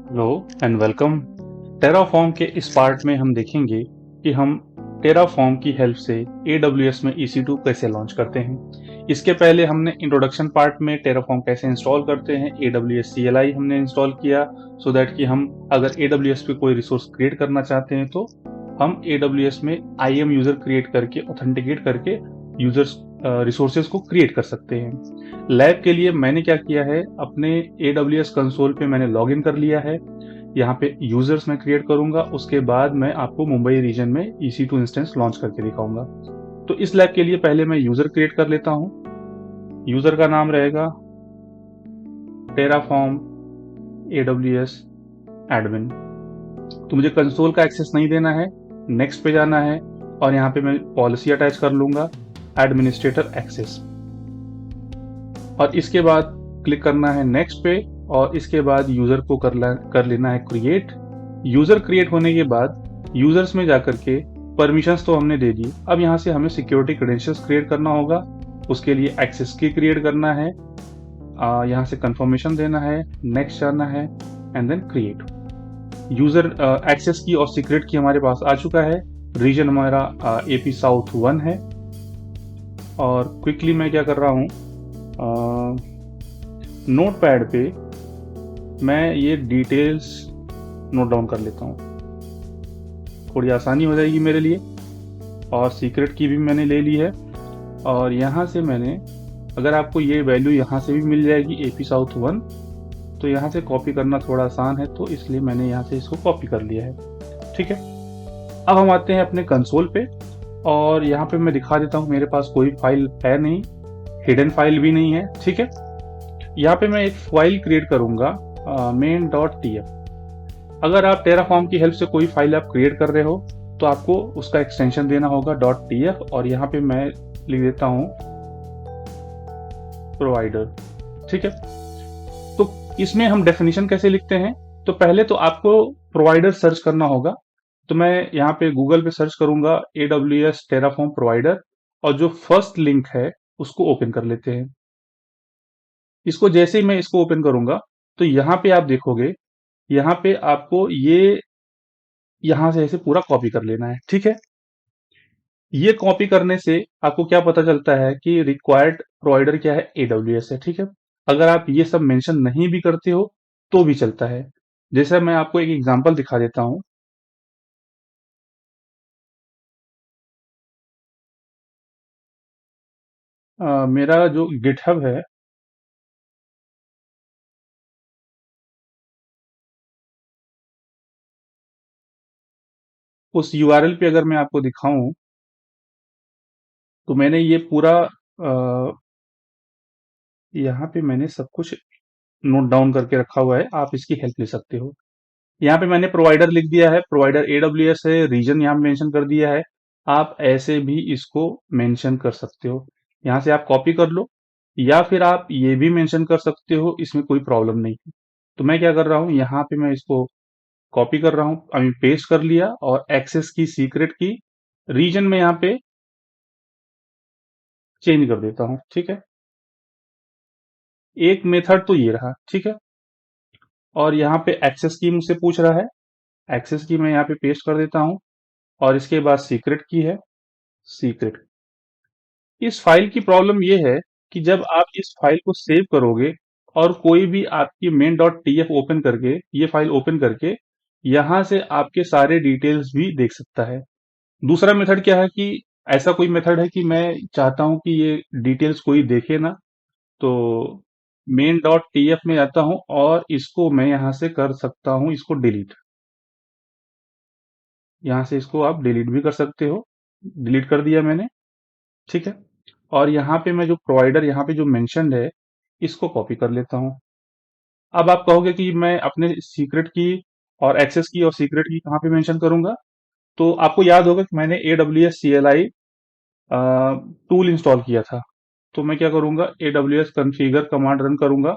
Hello and welcome. Terraform के इस part में हम देखेंगे कि हम टेराफॉर्म की हेल्प से AWS में EC2 कैसे लॉन्च करते हैं। इसके पहले हमने इंट्रोडक्शन पार्ट में टेराफॉर्म कैसे इंस्टॉल करते हैं, AWS CLI हमने इंस्टॉल किया सो दैट कि हम अगर AWS पे कोई रिसोर्स क्रिएट करना चाहते हैं तो हम AWS में IAM यूजर क्रिएट करके ऑथेंटिकेट करके यूजर्स रिसोर्सेज को क्रिएट कर सकते हैं। लैब के लिए मैंने क्या किया है, अपने AWS कंसोल पे मैंने लॉगिन कर लिया है। यहाँ पे यूजर्स मैं क्रिएट करूंगा, उसके बाद मैं आपको मुंबई रीजन में EC2 इंस्टेंस लॉन्च करके दिखाऊंगा। तो इस लैब के लिए पहले मैं यूजर क्रिएट कर लेता हूँ। यूजर का नाम रहेगा टेराफॉर्म AWS एडमिन। तो मुझे कंसोल का एक्सेस नहीं देना है, नेक्स्ट पे जाना है और यहाँ पे मैं पॉलिसी अटैच कर लूंगा, एडमिनिस्ट्रेटर एक्सेस। और इसके बाद क्लिक करना है नेक्स्ट पे और इसके बाद यूजर को कर लेना है क्रिएट। यूजर क्रिएट होने के बाद यूजर्स में जाकर के परमिशंस तो हमने दे दी, अब यहाँ से हमें सिक्योरिटी क्रेडेंशियल्स क्रिएट करना होगा। उसके लिए एक्सेस की क्रिएट करना है, यहाँ से कंफर्मेशन देना है, नेक्स्ट जाना है and then create. User access की और सीक्रेट की हमारे पास आ चुका है। रीजन हमारा AP साउथ 1 है। और क्विकली मैं क्या कर रहा हूँ, नोट पैड पे मैं ये डिटेल्स नोट डाउन कर लेता हूँ, थोड़ी आसानी हो जाएगी मेरे लिए। और सीक्रेट की भी मैंने ले ली है और यहाँ से मैंने, अगर आपको ये वैल्यू यहाँ से भी मिल जाएगी AP साउथ 1, तो यहाँ से कॉपी करना थोड़ा आसान है, तो इसलिए मैंने यहाँ से इसको कॉपी कर लिया है। ठीक है, अब हम आते हैं अपने कंसोल पे और यहाँ पे मैं दिखा देता हूँ मेरे पास कोई फाइल है नहीं, हिडन फाइल भी नहीं है। ठीक है, यहाँ पे मैं एक फाइल क्रिएट करूंगा, main.tf। अगर आप टेराफॉर्म की हेल्प से कोई फाइल आप क्रिएट कर रहे हो तो आपको उसका एक्सटेंशन देना होगा .tf, और यहाँ पे मैं लिख देता हूँ प्रोवाइडर। ठीक है, तो इसमें हम डेफिनेशन कैसे लिखते हैं, तो पहले तो आपको प्रोवाइडर सर्च करना होगा। तो मैं यहाँ पे गूगल पे सर्च करूंगा AWS टेराफॉर्म प्रोवाइडर, और जो फर्स्ट लिंक है उसको ओपन कर लेते हैं। इसको जैसे ही मैं इसको ओपन करूंगा तो यहाँ पे आप देखोगे, यहाँ पे आपको ये यहाँ से ऐसे पूरा कॉपी कर लेना है। ठीक है, ये कॉपी करने से आपको क्या पता चलता है कि रिक्वायर्ड प्रोवाइडर क्या है, AWS है। ठीक है, अगर आप ये सब मेंशन नहीं भी करते हो तो भी चलता है। जैसे मैं आपको एक एग्जांपल दिखा देता हूँ। मेरा जो गिटहब है, उस URL पे अगर मैं आपको दिखाऊं तो मैंने ये पूरा यहाँ पे मैंने सब कुछ नोट डाउन करके रखा हुआ है, आप इसकी हेल्प ले सकते हो। यहाँ पे मैंने प्रोवाइडर लिख दिया है, प्रोवाइडर AWS है, रीजन यहाँ मेंशन कर दिया है। आप ऐसे भी इसको मेंशन कर सकते हो, यहाँ से आप कॉपी कर लो या फिर आप ये भी मेंशन कर सकते हो, इसमें कोई प्रॉब्लम नहीं है। तो मैं क्या कर रहा हूँ, यहाँ पे मैं इसको कॉपी कर रहा हूँ, आई मीन पेस्ट कर लिया, और एक्सेस की, सीक्रेट की, रीजन में यहाँ पे चेंज कर देता हूँ। ठीक है, एक मेथड तो ये रहा। ठीक है, और यहाँ पे एक्सेस की मुझसे पूछ रहा है, एक्सेस की मैं यहाँ पे पेस्ट कर देता हूँ, और इसके बाद सीक्रेट की है, सीक्रेट। इस फाइल की प्रॉब्लम ये है कि जब आप इस फाइल को सेव करोगे और कोई भी आपकी main.tf ओपन करके, ये फाइल ओपन करके यहां से आपके सारे डिटेल्स भी देख सकता है। दूसरा मेथड क्या है कि ऐसा कोई मेथड है कि मैं चाहता हूं कि ये डिटेल्स कोई देखे ना, तो main.tf में जाता हूं और इसको मैं यहां से कर सकता हूं, इसको डिलीट। यहां से इसको आप डिलीट भी कर सकते हो, डिलीट कर दिया मैंने। ठीक है, और यहाँ पे मैं जो प्रोवाइडर यहाँ पे जो मेंशन्ड है इसको कॉपी कर लेता हूँ। अब आप कहोगे कि मैं अपने सीक्रेट की और एक्सेस की और सीक्रेट की कहाँ पे मेंशन करूंगा, तो आपको याद होगा कि मैंने AWS CLI टूल इंस्टॉल किया था। तो मैं क्या करूंगा, AWS कॉन्फ़िगर कमांड रन करूंगा,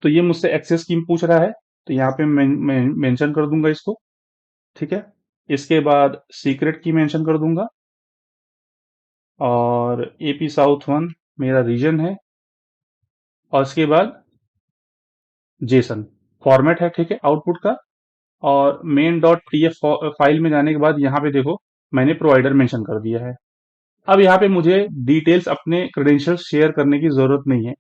तो ये मुझसे एक्सेस की पूछ रहा है, तो यहाँ पे मैं मेंशन कर दूंगा इसको। ठीक है, इसके बाद सीक्रेट की मेंशन कर दूंगा, और AP साउथ 1 मेरा रीजन है, और इसके बाद जेसन फॉर्मेट है, ठीक है, आउटपुट का। और मेन डॉट टीएफ फाइल में जाने के बाद यहाँ पे देखो मैंने प्रोवाइडर मेंशन कर दिया है। अब यहाँ पे मुझे डिटेल्स अपने क्रेडेंशियल्स शेयर करने की जरूरत नहीं है।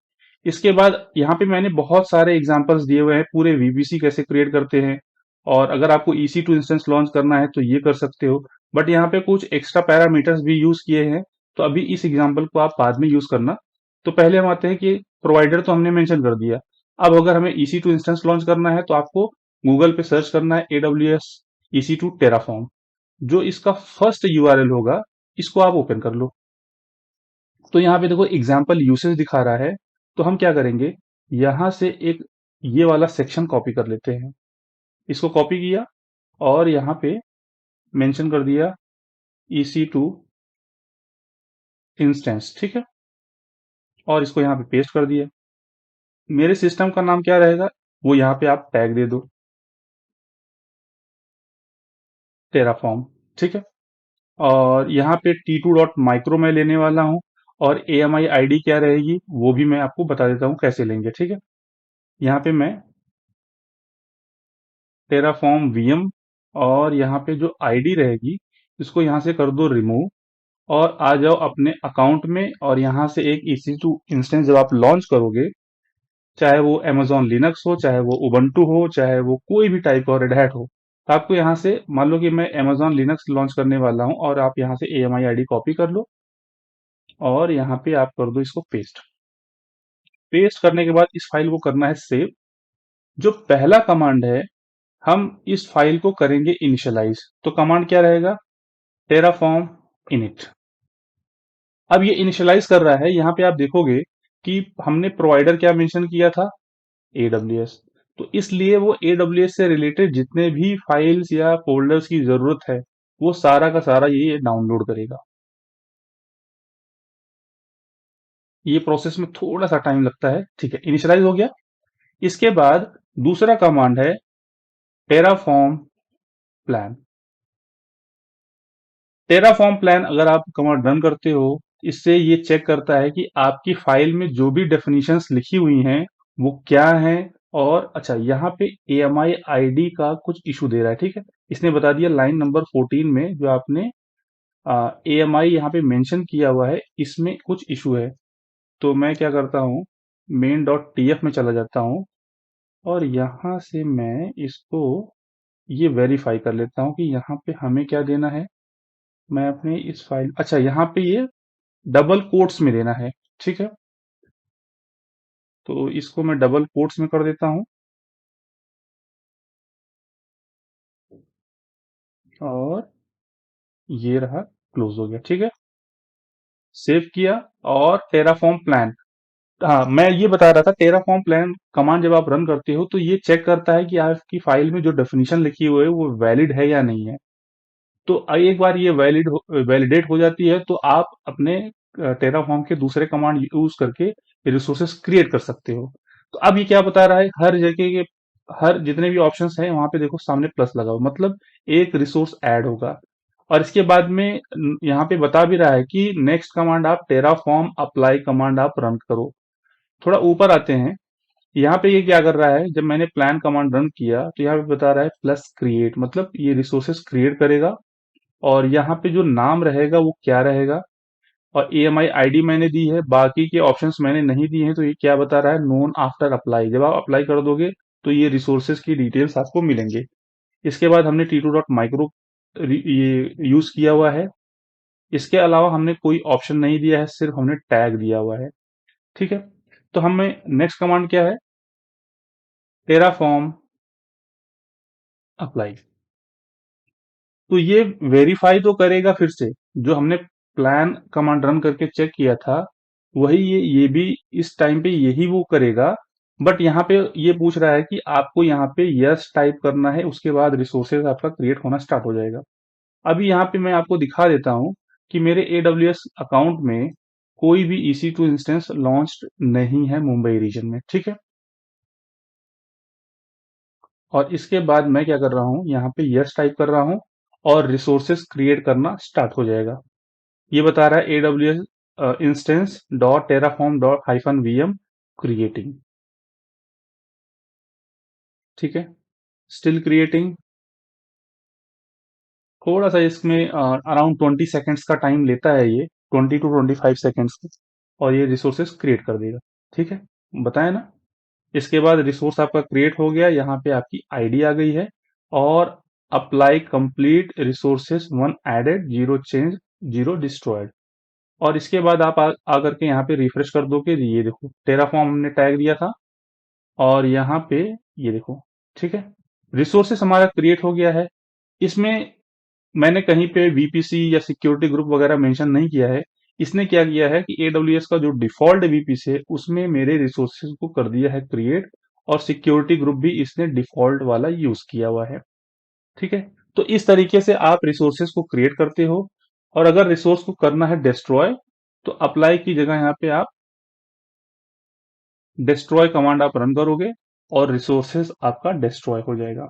इसके बाद यहाँ पे मैंने बहुत सारे एग्जांपल्स दिए हुए हैं, पूरे वीपीसी कैसे क्रिएट करते हैं, और अगर आपको EC2 इंस्टेंस लॉन्च करना है तो ये कर सकते हो। बट यहाँ पे कुछ एक्स्ट्रा पैरामीटर्स भी यूज किए हैं, तो अभी इस एग्जाम्पल को आप बाद में यूज करना। तो पहले हम आते हैं कि प्रोवाइडर तो हमने मेंशन कर दिया। अब अगर हमें EC2 इंस्टेंस लॉन्च करना है तो आपको गूगल पे सर्च करना है AWS EC2 टेराफॉर्म। जो इसका फर्स्ट यूआरएल होगा, इसको आप ओपन कर लो। तो यहाँ पे देखो एग्जाम्पल यूसेज दिखा रहा है। तो हम क्या करेंगे, यहां से एक ये वाला सेक्शन कॉपी कर लेते हैं। इसको कॉपी किया और यहाँ पे मेंशन कर दिया EC2 इंस्टेंस, ठीक है, और इसको यहाँ पे पेस्ट कर दिया। मेरे सिस्टम का नाम क्या रहेगा, वो यहाँ पे आप टैग दे दो, टेराफॉर्म, ठीक है। और यहाँ पे T2 डॉट माइक्रो मैं लेने वाला हूँ, और AMI आईडी क्या रहेगी वो भी मैं आपको बता देता हूँ कैसे लेंगे, ठीक है। यहाँ पे मैं टेराफॉर्म VM, और यहाँ पे जो आईडी रहेगी इसको यहाँ से कर दो रिमूव, और आ जाओ अपने अकाउंट में। और यहाँ से एक EC2 इंस्टेंस जब आप लॉन्च करोगे, चाहे वो Amazon लिनक्स हो, चाहे वो उबंटू हो, चाहे वो कोई भी टाइप का रेड हैट हो, तो आपको यहाँ से मान लो कि मैं Amazon लिनक्स लॉन्च करने वाला हूँ, और आप यहाँ से AMI आईडी कॉपी कर लो और यहाँ पे आप कर दो इसको पेस्ट। पेस्ट करने के बाद इस फाइल को करना है सेव। जो पहला कमांड है, हम इस फाइल को करेंगे इनिशियलाइज। तो कमांड क्या रहेगा, टेराफॉर्म इनिट। अब ये इनिशियलाइज कर रहा है। यहाँ पे आप देखोगे कि हमने प्रोवाइडर क्या मेंशन किया था, AWS। तो इसलिए वो AWS से रिलेटेड जितने भी फाइल्स या फोल्डर्स की जरूरत है, वो सारा का सारा ये डाउनलोड करेगा। ये प्रोसेस में थोड़ा सा टाइम लगता है, ठीक है। इनिशियलाइज हो गया। इसके बाद दूसरा कमांड है टेराफॉर्म प्लान। टेराफॉर्म प्लान अगर आप कमांड रन करते हो, इससे ये चेक करता है कि आपकी फाइल में जो भी डेफिनेशंस लिखी हुई हैं वो क्या हैं। और अच्छा, यहाँ पे AMI आईडी का कुछ इशू दे रहा है, ठीक है। इसने बता दिया लाइन नंबर 14 में जो आपने AMI यहाँ पे मेंशन किया हुआ है, इसमें कुछ इशू है। तो मैं क्या करता हूँ, मेन डॉट TF में चला जाता हूँ, और यहाँ से मैं इसको ये वेरीफाई कर लेता हूँ कि यहाँ पे हमें क्या देना है। मैं अपने इस फाइल, अच्छा, यहाँ पे ये डबल कोट्स में देना है, ठीक है। तो इसको मैं डबल कोट्स में कर देता हूं, और ये रहा, क्लोज हो गया, ठीक है। सेव किया। और टेराफॉर्म प्लान, हाँ मैं ये बता रहा था, टेराफॉर्म प्लान कमांड जब आप रन करते हो तो ये चेक करता है कि आपकी फाइल में जो डेफिनेशन लिखी हुई है वो वैलिड है या नहीं है। तो एक बार ये वैलिडेट हो जाती है तो आप अपने टेराफॉर्म के दूसरे कमांड यूज करके रिसोर्सेस क्रिएट कर सकते हो। तो अब ये क्या बता रहा है, हर जगह के हर जितने भी ऑप्शंस हैं वहां पे देखो सामने प्लस लगा हो, मतलब एक रिसोर्स ऐड होगा। और इसके बाद में यहाँ पे बता भी रहा है कि नेक्स्ट कमांड आप टेराफॉर्म अप्लाई कमांड आप रन करो। थोड़ा ऊपर आते हैं, यहाँ पे ये क्या कर रहा है, जब मैंने प्लान कमांड रन किया तो यहाँ पे बता रहा है प्लस क्रिएट, मतलब ये रिसोर्सेस क्रिएट करेगा। और यहाँ पे जो नाम रहेगा वो क्या रहेगा, और AMI आईडी मैंने दी है, बाकी के ऑप्शंस मैंने नहीं दिए हैं। तो ये क्या बता रहा है, नोन आफ्टर अप्लाई। जब आप अप्लाई कर दोगे तो ये रिसोर्सेज की डिटेल्स आपको मिलेंगे। इसके बाद हमने T2 डॉट माइक्रो ये यूज किया हुआ है। इसके अलावा हमने कोई ऑप्शन नहीं दिया है, सिर्फ हमने टैग दिया हुआ है, ठीक है। तो हमें नेक्स्ट कमांड क्या है, टेराफॉर्म अप्लाई। तो ये वेरीफाई तो करेगा फिर से, जो हमने प्लान कमांड रन करके चेक किया था वही ये भी इस टाइम पे यही वो करेगा। बट यहाँ पे ये पूछ रहा है कि आपको यहाँ पे यस टाइप करना है, उसके बाद रिसोर्सेज आपका क्रिएट होना स्टार्ट हो जाएगा। अभी यहाँ पे मैं आपको दिखा देता हूँ कि मेरे AWS अकाउंट में कोई भी EC2 इंस्टेंस लॉन्च्ड नहीं है मुंबई रीजन में, ठीक है। और इसके बाद मैं क्या कर रहा हूँ, यहाँ पे यस टाइप कर रहा हूँ, और रिसोर्सेज क्रिएट करना स्टार्ट हो जाएगा। ये बता रहा है AWS instance dot Terraform dot hyphen VM creating. ठीक है, स्टिल क्रिएटिंग। थोड़ा सा इसमें अराउंड 20 सेकेंड्स का टाइम लेता है ये, 20 to 25 सेकेंड्स का, और ये रिसोर्सेस क्रिएट कर देगा। ठीक है, बताया ना। इसके बाद रिसोर्स आपका क्रिएट हो गया, यहाँ पे आपकी आईडी आ गई है, और apply complete resources, one added, zero change, zero destroyed. और इसके बाद आप आकर के यहाँ पे रिफ्रेश कर दो कि ये देखो टेराफॉर्म हमने टैग दिया था, और यहाँ पे ये देखो। ठीक है, रिसोर्सेस हमारा क्रिएट हो गया है। इसमें मैंने कहीं पे वीपीसी या सिक्योरिटी ग्रुप वगैरह मेंशन नहीं किया है। इसने क्या किया है कि एडब्ल्यूएस का जो डिफॉल्ट वीपीसी है उसमें मेरे रिसोर्सेज को कर दिया है क्रिएट, और सिक्योरिटी ग्रुप भी इसने डिफॉल्ट वाला यूज किया हुआ है। ठीक है, तो इस तरीके से आप रिसोर्सेज को क्रिएट करते हो। और अगर रिसोर्स को करना है डिस्ट्रॉय, तो अप्लाई की जगह यहाँ पे आप डिस्ट्रॉय कमांड आप रन करोगे, और रिसोर्सेज आपका डिस्ट्रॉय हो जाएगा।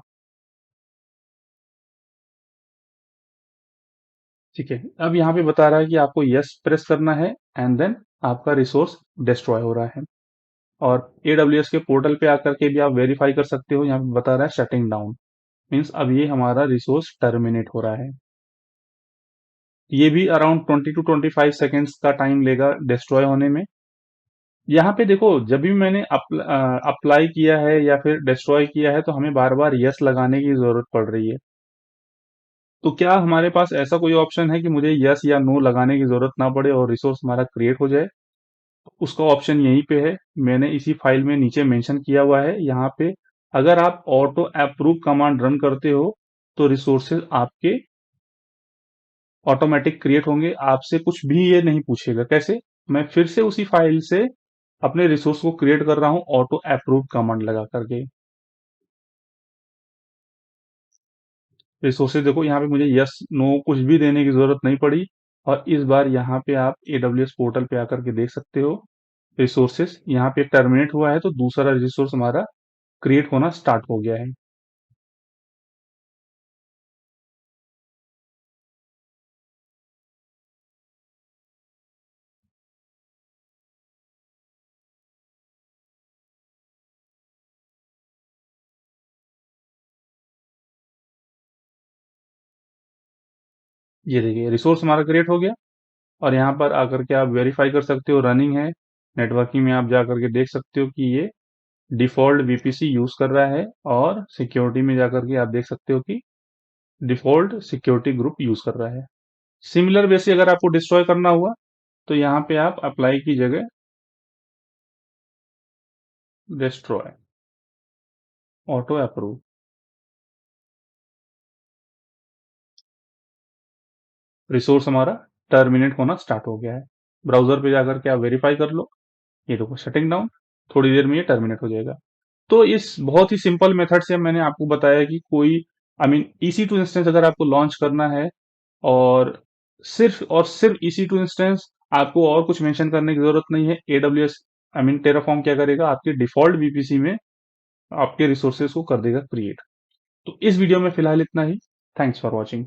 ठीक है, अब यहाँ पे बता रहा है कि आपको यस प्रेस करना है, एंड देन आपका रिसोर्स डिस्ट्रॉय हो रहा है। और AWS के पोर्टल पे आकर के भी आप वेरीफाई कर सकते हो, यहाँ पे बता रहा है शटिंग डाउन, मीन्स अब ये हमारा रिसोर्स टर्मिनेट हो रहा है। ये भी अराउंड 20 to 25 सेकेंड्स का टाइम लेगा डिस्ट्रॉय होने में। यहाँ पे देखो, जब भी मैंने अप्लाई किया है या फिर डिस्ट्रॉय किया है, तो हमें बार बार यस लगाने की जरूरत पड़ रही है। तो क्या हमारे पास ऐसा कोई ऑप्शन है कि मुझे यस या नो लगाने की जरूरत ना पड़े और रिसोर्स हमारा क्रिएट हो जाए? उसका ऑप्शन यहीं पे है, मैंने इसी फाइल में नीचे मेंशन किया हुआ है यहाँ पे। अगर आप ऑटो अप्रूव कमांड रन करते हो, तो रिसोर्सेज आपके ऑटोमेटिक क्रिएट होंगे, आपसे कुछ भी ये नहीं पूछेगा। कैसे? मैं फिर से उसी फाइल से अपने रिसोर्स को क्रिएट कर रहा हूं ऑटो अप्रूव कमांड लगा करके। रिसोर्सेज देखो, यहाँ पे मुझे यस नो कुछ भी देने की जरूरत नहीं पड़ी। और इस बार यहाँ पे आप AWS पोर्टल पे आकर के देख सकते हो, रिसोर्सेस यहाँ पे टर्मिनेट हुआ है, तो दूसरा रिसोर्स हमारा क्रिएट होना स्टार्ट हो गया है। ये देखिए रिसोर्स हमारा क्रिएट हो गया, और यहाँ पर आकर के आप वेरीफाई कर सकते हो रनिंग है। नेटवर्किंग में आप जा करके देख सकते हो कि ये डिफॉल्ट वीपीसी यूज कर रहा है, और सिक्योरिटी में जाकर के आप देख सकते हो कि डिफॉल्ट सिक्योरिटी ग्रुप यूज कर रहा है। सिमिलर वैसे अगर आपको डिस्ट्रॉय करना हुआ, तो यहाँ पे आप अप्लाई की जगह डिस्ट्रॉय, ऑटो अप्रूव, रिसोर्स हमारा टर्मिनेट होना स्टार्ट हो गया है। ब्राउजर पे जाकर के आप वेरीफाई कर लो, ये देखो शटिंग डाउन, थोड़ी देर में ये टर्मिनेट हो जाएगा। तो इस बहुत ही सिंपल मेथड से मैंने आपको बताया कि कोई, आई मीन EC2 इंस्टेंस अगर आपको लॉन्च करना है, और सिर्फ EC2 इंस्टेंस, आपको और कुछ मेंशन करने की जरूरत नहीं है। AWS, आई मीन टेराफॉर्म क्या करेगा, आपके डिफॉल्ट VPC में आपके रिसोर्सेज को कर देगा क्रिएट। तो इस वीडियो में फिलहाल इतना ही। Thanks for watching.